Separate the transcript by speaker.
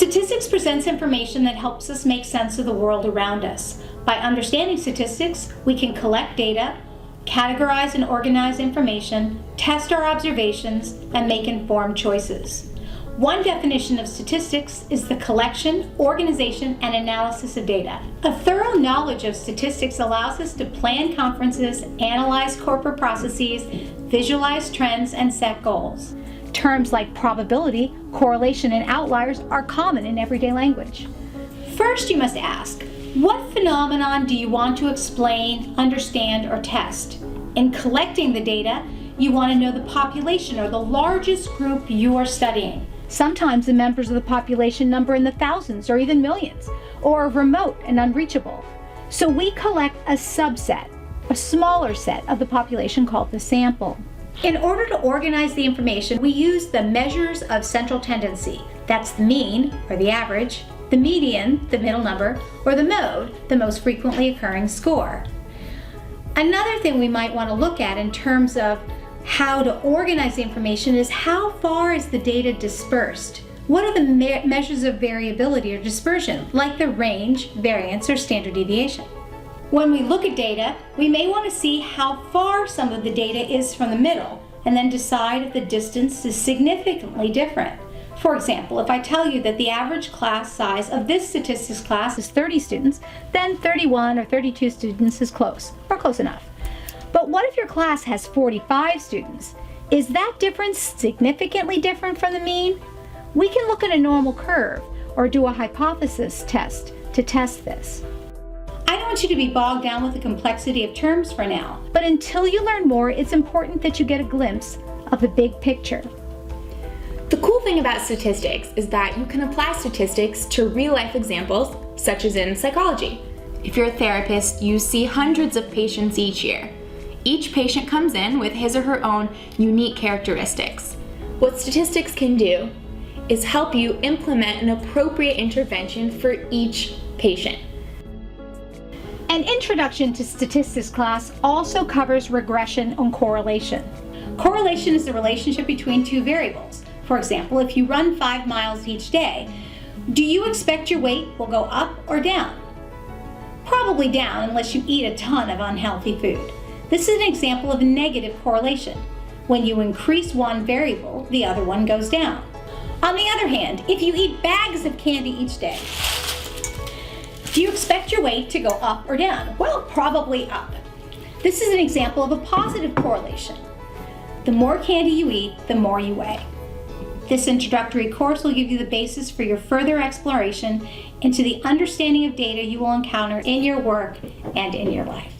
Speaker 1: Statistics presents information that helps us make sense of the world around us. By understanding statistics, we can collect data, categorize and organize information, test our observations, and make informed choices. One definition of statistics is the collection, organization, and analysis of data. A thorough knowledge of statistics allows us to plan conferences, analyze corporate processes, visualize trends, and set goals. Terms like probability, correlation, and outliers are common in everyday language. First, you must ask, what phenomenon do you want to explain, understand, or test? In collecting the data, you want to know the population or the largest group you are studying. Sometimes the members of the population number in the thousands or even millions, or are remote and unreachable. So we collect a subset, a smaller set of the population called the sample. In order to organize the information, we use the measures of central tendency. That's the mean, or the average, the median, the middle number, or the mode, the most frequently occurring score. Another thing we might want to look at in terms of how to organize the information is how far is the data dispersed? What are the measures of variability or dispersion, like the range, variance, or standard deviation? When we look at data, we may want to see how far some of the data is from the middle, and then decide if the distance is significantly different. For example, if I tell you that the average class size of this statistics class is 30 students, then 31 or 32 students is close, or close enough. But what if your class has 45 students? Is that difference significantly different from the mean? We can look at a normal curve or do a hypothesis test to test this. I don't want you to be bogged down with the complexity of terms for now, but until you learn more, it's important that you get a glimpse of the big picture.
Speaker 2: The cool thing about statistics is that you can apply statistics to real-life examples, such as in psychology. If you're a therapist, you see hundreds of patients each year. Each patient comes in with his or her own unique characteristics. What statistics can do is help you implement an appropriate intervention for each patient.
Speaker 1: An introduction to statistics class also covers regression and correlation. Correlation is the relationship between two variables. For example, if you run 5 miles each day, do you expect your weight will go up or down? Probably down unless you eat a ton of unhealthy food. This is an example of a negative correlation. When you increase one variable, the other one goes down. On the other hand, if you eat bags of candy each day, do you expect your weight to go up or down? Well, probably up. This is an example of a positive correlation. The more candy you eat, the more you weigh. This introductory course will give you the basis for your further exploration into the understanding of data you will encounter in your work and in your life.